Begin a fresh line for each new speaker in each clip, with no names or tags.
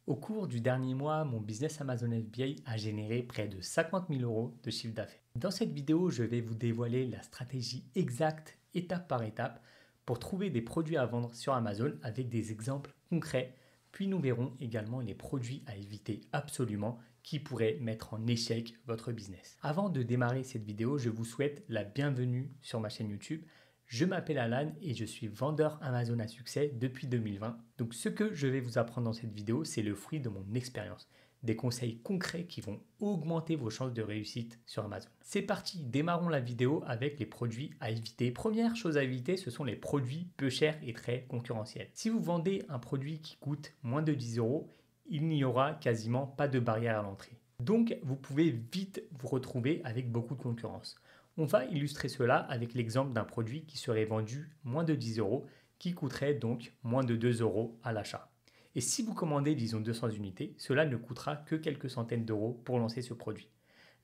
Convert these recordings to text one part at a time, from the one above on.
Au cours du dernier mois, mon business Amazon FBA a généré près de 50 000 euros de chiffre d'affaires. Dans cette vidéo, je vais vous dévoiler la stratégie exacte, étape par étape, pour trouver des produits à vendre sur Amazon avec des exemples concrets. Puis nous verrons également les produits à éviter absolument qui pourraient mettre en échec votre business. Avant de démarrer cette vidéo, je vous souhaite la bienvenue sur ma chaîne YouTube. Je m'appelle Alan et je suis vendeur Amazon à succès depuis 2020. Donc ce que je vais vous apprendre dans cette vidéo, c'est le fruit de mon expérience. Des conseils concrets qui vont augmenter vos chances de réussite sur Amazon. C'est parti, démarrons la vidéo avec les produits à éviter. Première chose à éviter, ce sont les produits peu chers et très concurrentiels. Si vous vendez un produit qui coûte moins de 10 euros, il n'y aura quasiment pas de barrière à l'entrée. Donc vous pouvez vite vous retrouver avec beaucoup de concurrence. On va illustrer cela avec l'exemple d'un produit qui serait vendu moins de 10 euros, qui coûterait donc moins de 2 euros à l'achat. Et si vous commandez, disons 200 unités, cela ne coûtera que quelques centaines d'euros pour lancer ce produit.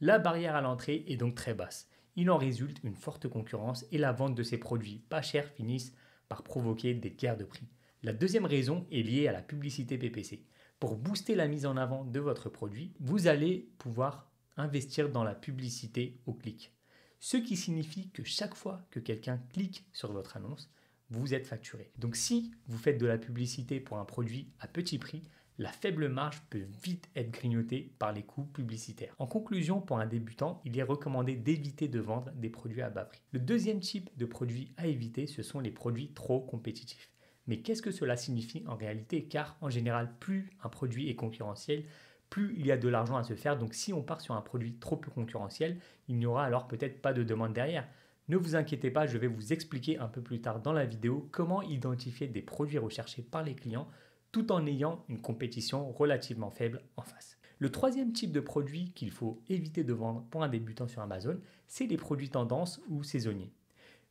La barrière à l'entrée est donc très basse. Il en résulte une forte concurrence et la vente de ces produits pas chers finissent par provoquer des guerres de prix. La deuxième raison est liée à la publicité PPC. Pour booster la mise en avant de votre produit, vous allez pouvoir investir dans la publicité au clic. Ce qui signifie que chaque fois que quelqu'un clique sur votre annonce, vous êtes facturé. Donc si vous faites de la publicité pour un produit à petit prix, la faible marge peut vite être grignotée par les coûts publicitaires. En conclusion, pour un débutant, il est recommandé d'éviter de vendre des produits à bas prix. Le deuxième type de produits à éviter, ce sont les produits trop compétitifs. Mais qu'est-ce que cela signifie en réalité? Car en général, plus un produit est concurrentiel, plus il y a de l'argent à se faire. Donc si on part sur un produit trop peu concurrentiel, il n'y aura alors peut-être pas de demande derrière. Ne vous inquiétez pas, je vais vous expliquer un peu plus tard dans la vidéo comment identifier des produits recherchés par les clients tout en ayant une compétition relativement faible en face. Le troisième type de produit qu'il faut éviter de vendre pour un débutant sur Amazon, c'est les produits tendance ou saisonniers.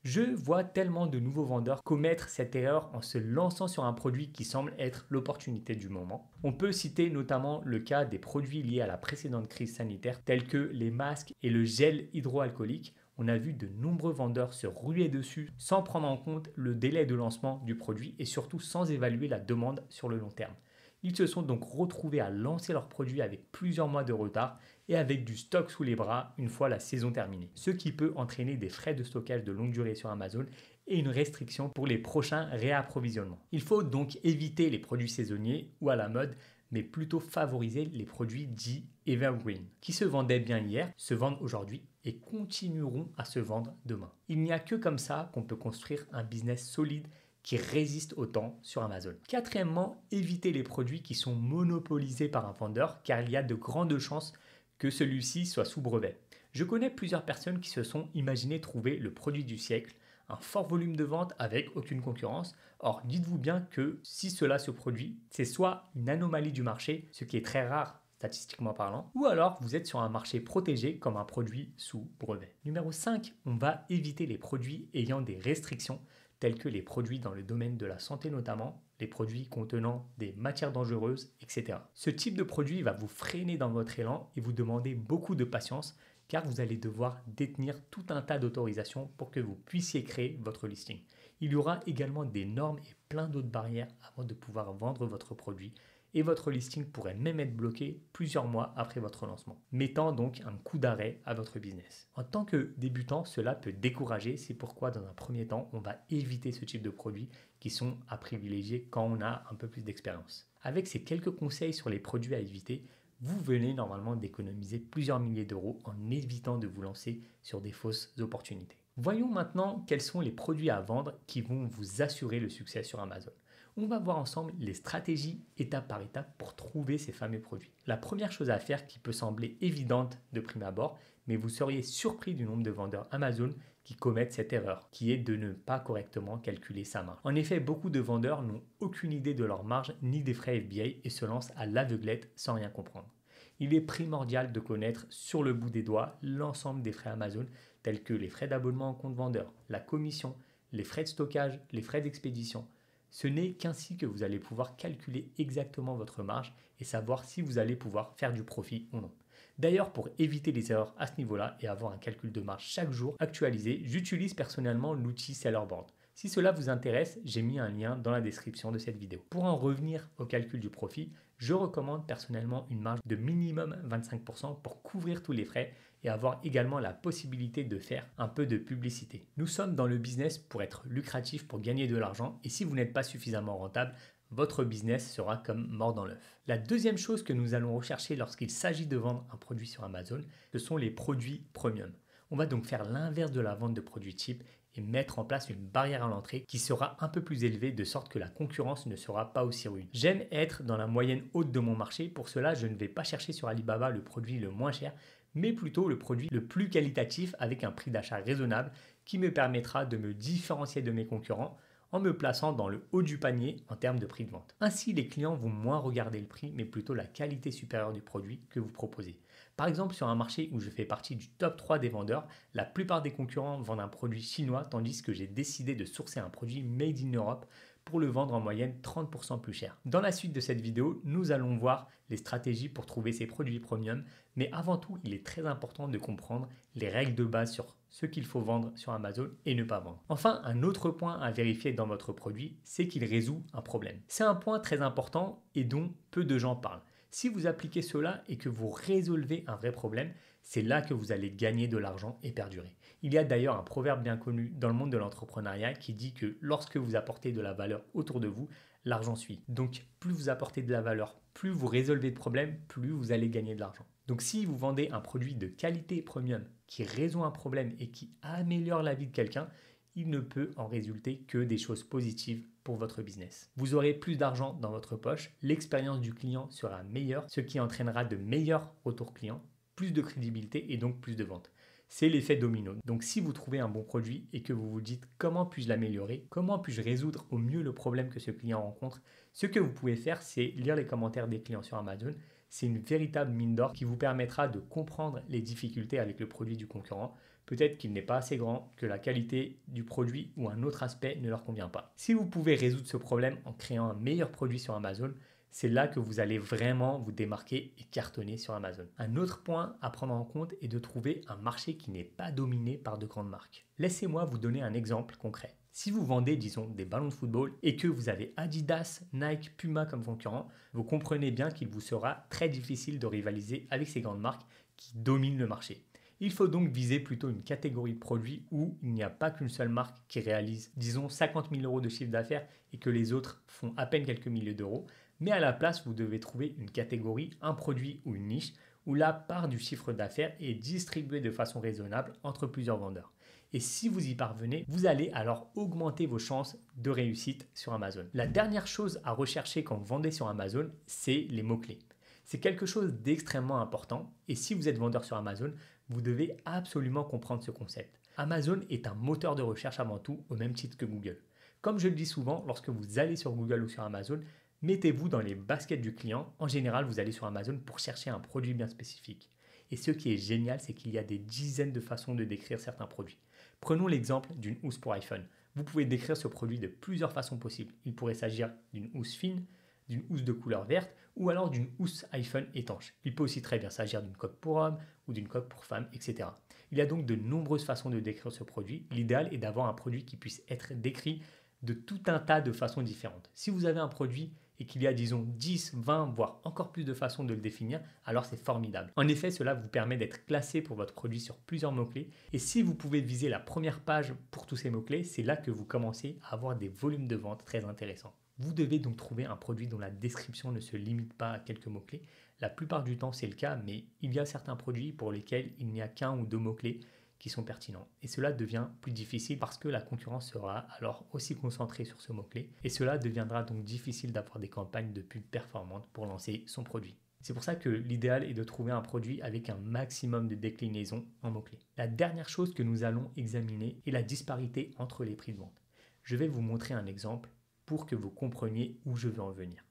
Je vois tellement de nouveaux vendeurs commettre cette erreur en se lançant sur un produit qui semble être l'opportunité du moment. On peut citer notamment le cas des produits liés à la précédente crise sanitaire tels que les masques et le gel hydroalcoolique. On a vu de nombreux vendeurs se ruer dessus sans prendre en compte le délai de lancement du produit et surtout sans évaluer la demande sur le long terme. Ils se sont donc retrouvés à lancer leurs produits avec plusieurs mois de retard et avec du stock sous les bras une fois la saison terminée. Ce qui peut entraîner des frais de stockage de longue durée sur Amazon et une restriction pour les prochains réapprovisionnements. Il faut donc éviter les produits saisonniers ou à la mode, mais plutôt favoriser les produits dits evergreen, qui se vendaient bien hier, se vendent aujourd'hui et continueront à se vendre demain. Il n'y a que comme ça qu'on peut construire un business solide qui résiste au temps sur Amazon. Quatrièmement, évitez les produits qui sont monopolisés par un vendeur car il y a de grandes chances que celui-ci soit sous brevet. Je connais plusieurs personnes qui se sont imaginées trouver le produit du siècle, un fort volume de vente avec aucune concurrence. Or, dites-vous bien que si cela se produit, c'est soit une anomalie du marché, ce qui est très rare statistiquement parlant, ou alors vous êtes sur un marché protégé comme un produit sous brevet. Numéro 5, on va éviter les produits ayant des restrictions tels que les produits dans le domaine de la santé notamment, les produits contenant des matières dangereuses, etc. Ce type de produit va vous freiner dans votre élan et vous demander beaucoup de patience car vous allez devoir détenir tout un tas d'autorisations pour que vous puissiez créer votre listing. Il y aura également des normes et plein d'autres barrières avant de pouvoir vendre votre produit et votre listing pourrait même être bloqué plusieurs mois après votre lancement, mettant donc un coup d'arrêt à votre business. En tant que débutant, cela peut décourager, c'est pourquoi dans un premier temps, on va éviter ce type de produits qui sont à privilégier quand on a un peu plus d'expérience. Avec ces quelques conseils sur les produits à éviter, vous venez normalement d'économiser plusieurs milliers d'euros en évitant de vous lancer sur des fausses opportunités. Voyons maintenant quels sont les produits à vendre qui vont vous assurer le succès sur Amazon. On va voir ensemble les stratégies étape par étape pour trouver ces fameux produits. La première chose à faire qui peut sembler évidente de prime abord, mais vous seriez surpris du nombre de vendeurs Amazon qui commettent cette erreur, qui est de ne pas correctement calculer sa marge. En effet, beaucoup de vendeurs n'ont aucune idée de leur marge ni des frais FBA et se lancent à l'aveuglette sans rien comprendre. Il est primordial de connaître sur le bout des doigts l'ensemble des frais Amazon, tels que les frais d'abonnement en compte vendeur, la commission, les frais de stockage, les frais d'expédition. Ce n'est qu'ainsi que vous allez pouvoir calculer exactement votre marge et savoir si vous allez pouvoir faire du profit ou non. D'ailleurs, pour éviter les erreurs à ce niveau-là et avoir un calcul de marge chaque jour actualisé, j'utilise personnellement l'outil Sellerboard. Si cela vous intéresse, j'ai mis un lien dans la description de cette vidéo. Pour en revenir au calcul du profit, je recommande personnellement une marge de minimum 25% pour couvrir tous les frais et avoir également la possibilité de faire un peu de publicité. Nous sommes dans le business pour être lucratif, pour gagner de l'argent, et si vous n'êtes pas suffisamment rentable, votre business sera comme mort dans l'œuf. La deuxième chose que nous allons rechercher lorsqu'il s'agit de vendre un produit sur Amazon, ce sont les produits premium. On va donc faire l'inverse de la vente de produits cheap et mettre en place une barrière à l'entrée qui sera un peu plus élevée de sorte que la concurrence ne sera pas aussi rude. J'aime être dans la moyenne haute de mon marché, pour cela je ne vais pas chercher sur Alibaba le produit le moins cher, mais plutôt le produit le plus qualitatif avec un prix d'achat raisonnable qui me permettra de me différencier de mes concurrents en me plaçant dans le haut du panier en termes de prix de vente. Ainsi, les clients vont moins regarder le prix, mais plutôt la qualité supérieure du produit que vous proposez. Par exemple, sur un marché où je fais partie du top 3 des vendeurs, la plupart des concurrents vendent un produit chinois, tandis que j'ai décidé de sourcer un produit made in Europe pour le vendre en moyenne 30% plus cher. Dans la suite de cette vidéo, nous allons voir les stratégies pour trouver ces produits premium, mais avant tout, il est très important de comprendre les règles de base sur ce qu'il faut vendre sur Amazon et ne pas vendre. Enfin, un autre point à vérifier dans votre produit, c'est qu'il résout un problème. C'est un point très important et dont peu de gens parlent. Si vous appliquez cela et que vous résolvez un vrai problème, c'est là que vous allez gagner de l'argent et perdurer. Il y a d'ailleurs un proverbe bien connu dans le monde de l'entrepreneuriat qui dit que lorsque vous apportez de la valeur autour de vous, l'argent suit. Donc plus vous apportez de la valeur, plus vous résolvez de problèmes, plus vous allez gagner de l'argent. Donc si vous vendez un produit de qualité premium qui résout un problème et qui améliore la vie de quelqu'un, il ne peut en résulter que des choses positives pour votre business. Vous aurez plus d'argent dans votre poche, l'expérience du client sera meilleure, ce qui entraînera de meilleurs retours clients, plus de crédibilité et donc plus de ventes. C'est l'effet domino. Donc si vous trouvez un bon produit et que vous vous dites comment puis-je l'améliorer, comment puis-je résoudre au mieux le problème que ce client rencontre, ce que vous pouvez faire, c'est lire les commentaires des clients sur Amazon. C'est une véritable mine d'or qui vous permettra de comprendre les difficultés avec le produit du concurrent. Peut-être qu'il n'est pas assez grand, que la qualité du produit ou un autre aspect ne leur convient pas. Si vous pouvez résoudre ce problème en créant un meilleur produit sur Amazon, c'est là que vous allez vraiment vous démarquer et cartonner sur Amazon. Un autre point à prendre en compte est de trouver un marché qui n'est pas dominé par de grandes marques. Laissez-moi vous donner un exemple concret. Si vous vendez, disons, des ballons de football et que vous avez Adidas, Nike, Puma comme concurrents, vous comprenez bien qu'il vous sera très difficile de rivaliser avec ces grandes marques qui dominent le marché. Il faut donc viser plutôt une catégorie de produits où il n'y a pas qu'une seule marque qui réalise, disons, 50 000 euros de chiffre d'affaires et que les autres font à peine quelques milliers d'euros. Mais à la place, vous devez trouver une catégorie, un produit ou une niche où la part du chiffre d'affaires est distribuée de façon raisonnable entre plusieurs vendeurs. Et si vous y parvenez, vous allez alors augmenter vos chances de réussite sur Amazon. La dernière chose à rechercher quand vous vendez sur Amazon, c'est les mots-clés. C'est quelque chose d'extrêmement important et si vous êtes vendeur sur Amazon, vous devez absolument comprendre ce concept. Amazon est un moteur de recherche avant tout, au même titre que Google. Comme je le dis souvent, lorsque vous allez sur Google ou sur Amazon, mettez-vous dans les baskets du client. En général, vous allez sur Amazon pour chercher un produit bien spécifique. Et ce qui est génial, c'est qu'il y a des dizaines de façons de décrire certains produits. Prenons l'exemple d'une housse pour iPhone. Vous pouvez décrire ce produit de plusieurs façons possibles. Il pourrait s'agir d'une housse fine, d'une housse de couleur verte ou alors d'une housse iPhone étanche. Il peut aussi très bien s'agir d'une coque pour homme ou d'une coque pour femme, etc. Il y a donc de nombreuses façons de décrire ce produit. L'idéal est d'avoir un produit qui puisse être décrit de tout un tas de façons différentes. Si vous avez un produit et qu'il y a, disons, 10, 20, voire encore plus de façons de le définir, alors c'est formidable. En effet, cela vous permet d'être classé pour votre produit sur plusieurs mots-clés. Et si vous pouvez viser la première page pour tous ces mots-clés, c'est là que vous commencez à avoir des volumes de vente très intéressants. Vous devez donc trouver un produit dont la description ne se limite pas à quelques mots-clés. La plupart du temps, c'est le cas, mais il y a certains produits pour lesquels il n'y a qu'un ou deux mots-clés qui sont pertinents. Et cela devient plus difficile parce que la concurrence sera alors aussi concentrée sur ce mot-clé. Et cela deviendra donc difficile d'avoir des campagnes de pub performantes pour lancer son produit. C'est pour ça que l'idéal est de trouver un produit avec un maximum de déclinaisons en mots-clés. La dernière chose que nous allons examiner est la disparité entre les prix de vente. Je vais vous montrer un exemple pour que vous compreniez où je veux en venir.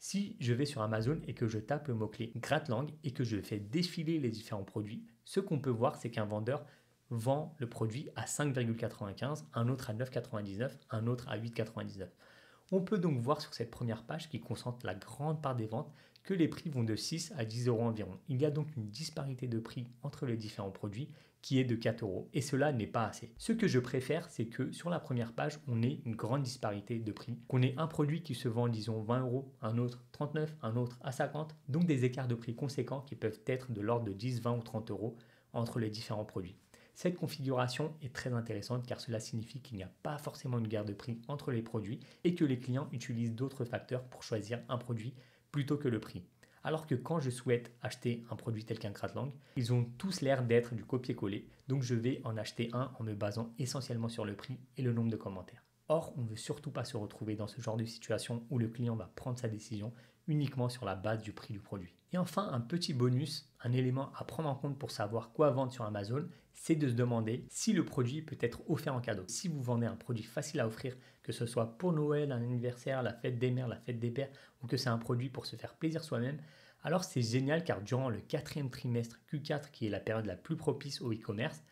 Si je vais sur Amazon et que je tape le mot-clé gratte-langue et que je fais défiler les différents produits, ce qu'on peut voir, c'est qu'un vendeur vend le produit à 5,95, un autre à 9,99, un autre à 8,99. On peut donc voir sur cette première page qui concentre la grande part des ventes que les prix vont de 6 à 10 euros environ. Il y a donc une disparité de prix entre les différents produits qui est de 4 euros et cela n'est pas assez. Ce que je préfère, c'est que sur la première page, on ait une grande disparité de prix, qu'on ait un produit qui se vend disons 20 euros, un autre 39, un autre à 50, donc des écarts de prix conséquents qui peuvent être de l'ordre de 10, 20 ou 30 euros entre les différents produits. Cette configuration est très intéressante car cela signifie qu'il n'y a pas forcément une guerre de prix entre les produits et que les clients utilisent d'autres facteurs pour choisir un produit plutôt que le prix. Alors que quand je souhaite acheter un produit tel qu'un gratte-langue, ils ont tous l'air d'être du copier-coller, donc je vais en acheter un en me basant essentiellement sur le prix et le nombre de commentaires. Or, on ne veut surtout pas se retrouver dans ce genre de situation où le client va prendre sa décision uniquement sur la base du prix du produit. Et enfin, un petit bonus, un élément à prendre en compte pour savoir quoi vendre sur Amazon, c'est de se demander si le produit peut être offert en cadeau. Si vous vendez un produit facile à offrir, que ce soit pour Noël, un anniversaire, la fête des mères, la fête des pères, ou que c'est un produit pour se faire plaisir soi-même, alors c'est génial car durant le 4e trimestre Q4, qui est la période la plus propice au e-commerce,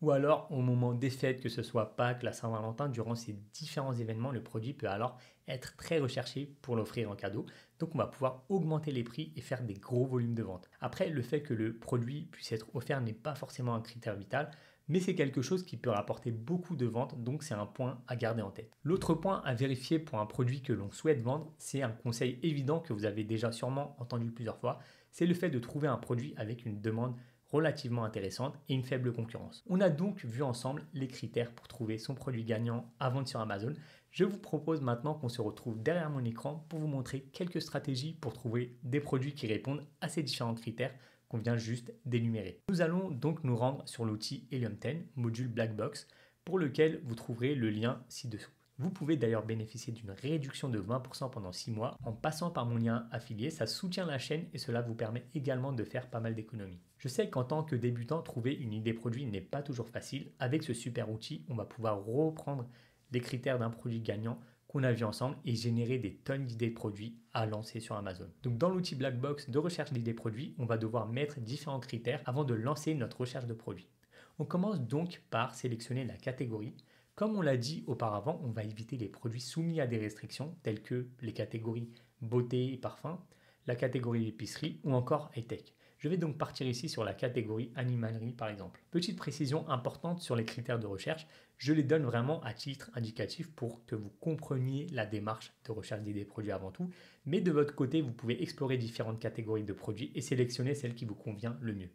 ou alors au moment des fêtes, que ce soit Pâques, la Saint-Valentin, durant ces différents événements, le produit peut alors être très recherché pour l'offrir en cadeau. Donc on va pouvoir augmenter les prix et faire des gros volumes de vente. Après, le fait que le produit puisse être offert n'est pas forcément un critère vital, mais c'est quelque chose qui peut rapporter beaucoup de ventes, donc c'est un point à garder en tête. L'autre point à vérifier pour un produit que l'on souhaite vendre, c'est un conseil évident que vous avez déjà sûrement entendu plusieurs fois, c'est le fait de trouver un produit avec une demande relativement intéressante et une faible concurrence. On a donc vu ensemble les critères pour trouver son produit gagnant à vendre sur Amazon. Je vous propose maintenant qu'on se retrouve derrière mon écran pour vous montrer quelques stratégies pour trouver des produits qui répondent à ces différents critères qu'on vient juste d'énumérer. Nous allons donc nous rendre sur l'outil Helium 10, module Black Box, pour lequel vous trouverez le lien ci-dessous. Vous pouvez d'ailleurs bénéficier d'une réduction de 20% pendant 6 mois en passant par mon lien affilié. Ça soutient la chaîne et cela vous permet également de faire pas mal d'économies. Je sais qu'en tant que débutant, trouver une idée produit n'est pas toujours facile. Avec ce super outil, on va pouvoir reprendre les critères d'un produit gagnant qu'on a vu ensemble et générer des tonnes d'idées de produits à lancer sur Amazon. Donc dans l'outil Black Box de recherche d'idées produits, on va devoir mettre différents critères avant de lancer notre recherche de produits. On commence donc par sélectionner la catégorie. Comme on l'a dit auparavant, on va éviter les produits soumis à des restrictions telles que les catégories beauté et parfum, la catégorie épicerie ou encore high-tech. Je vais donc partir ici sur la catégorie animalerie par exemple. Petite précision importante sur les critères de recherche, je les donne vraiment à titre indicatif pour que vous compreniez la démarche de recherche d'idées produits avant tout, mais de votre côté, vous pouvez explorer différentes catégories de produits et sélectionner celle qui vous convient le mieux.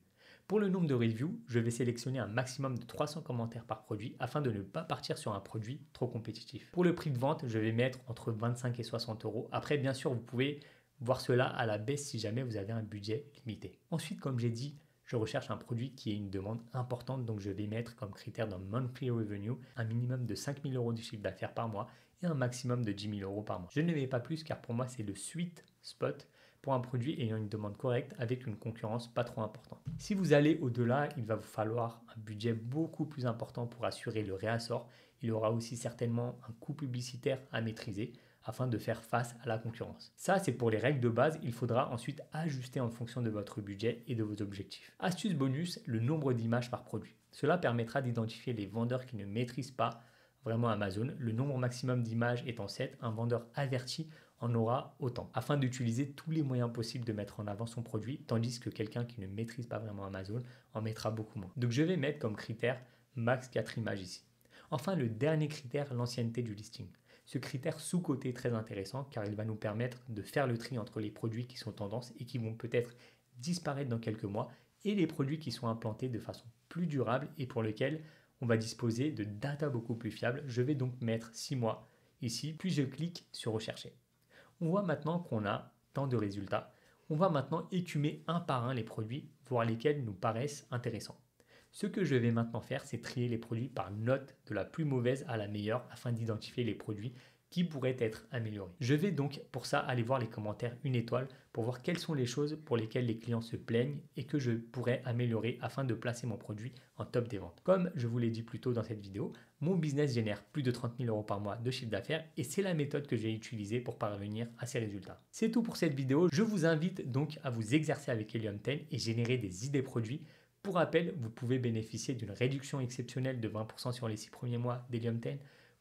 Pour le nombre de reviews, je vais sélectionner un maximum de 300 commentaires par produit afin de ne pas partir sur un produit trop compétitif. Pour le prix de vente, je vais mettre entre 25 et 60 euros. Après, bien sûr, vous pouvez voir cela à la baisse si jamais vous avez un budget limité. Ensuite, comme j'ai dit, je recherche un produit qui ait une demande importante, donc je vais mettre comme critère dans Monthly Revenue un minimum de 5 000 euros de chiffre d'affaires par mois et un maximum de 10 000 euros par mois. Je ne mets pas plus car pour moi c'est le sweet spot pour un produit ayant une demande correcte avec une concurrence pas trop importante. Si vous allez au-delà, il va vous falloir un budget beaucoup plus important pour assurer le réassort. Il y aura aussi certainement un coût publicitaire à maîtriser afin de faire face à la concurrence. Ça, c'est pour les règles de base. Il faudra ensuite ajuster en fonction de votre budget et de vos objectifs. Astuce bonus, le nombre d'images par produit. Cela permettra d'identifier les vendeurs qui ne maîtrisent pas vraiment Amazon. Le nombre maximum d'images étant 7, un vendeur averti en aura autant, afin d'utiliser tous les moyens possibles de mettre en avant son produit, tandis que quelqu'un qui ne maîtrise pas vraiment Amazon en mettra beaucoup moins. Donc je vais mettre comme critère max 4 images ici. Enfin, le dernier critère, l'ancienneté du listing. Ce critère sous-coté est très intéressant car il va nous permettre de faire le tri entre les produits qui sont tendance et qui vont peut-être disparaître dans quelques mois et les produits qui sont implantés de façon plus durable et pour lesquels on va disposer de data beaucoup plus fiables. Je vais donc mettre 6 mois ici, puis je clique sur rechercher. On voit maintenant qu'on a tant de résultats. On va maintenant écumer un par un les produits, voir lesquels nous paraissent intéressants. Ce que je vais maintenant faire, c'est trier les produits par note de la plus mauvaise à la meilleure afin d'identifier les produits qui pourraient être améliorés. Je vais donc pour ça aller voir les commentaires 1 étoile pour voir quelles sont les choses pour lesquelles les clients se plaignent et que je pourrais améliorer afin de placer mon produit en top des ventes. Comme je vous l'ai dit plus tôt dans cette vidéo, mon business génère plus de 30 000 euros par mois de chiffre d'affaires et c'est la méthode que j'ai utilisée pour parvenir à ces résultats. C'est tout pour cette vidéo. Je vous invite donc à vous exercer avec Helium 10 et générer des idées produits. Pour rappel, vous pouvez bénéficier d'une réduction exceptionnelle de 20% sur les 6 premiers mois d'Helium 10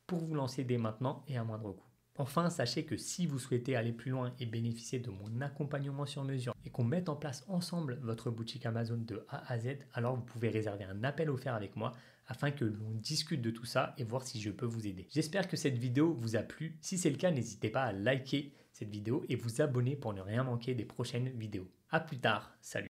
pour vous lancer dès maintenant et à moindre coût. Enfin, sachez que si vous souhaitez aller plus loin et bénéficier de mon accompagnement sur mesure et qu'on mette en place ensemble votre boutique Amazon de A à Z, alors vous pouvez réserver un appel offert avec moi afin que l'on discute de tout ça et voir si je peux vous aider. J'espère que cette vidéo vous a plu. Si c'est le cas, n'hésitez pas à liker cette vidéo et vous abonner pour ne rien manquer des prochaines vidéos. A plus tard, salut!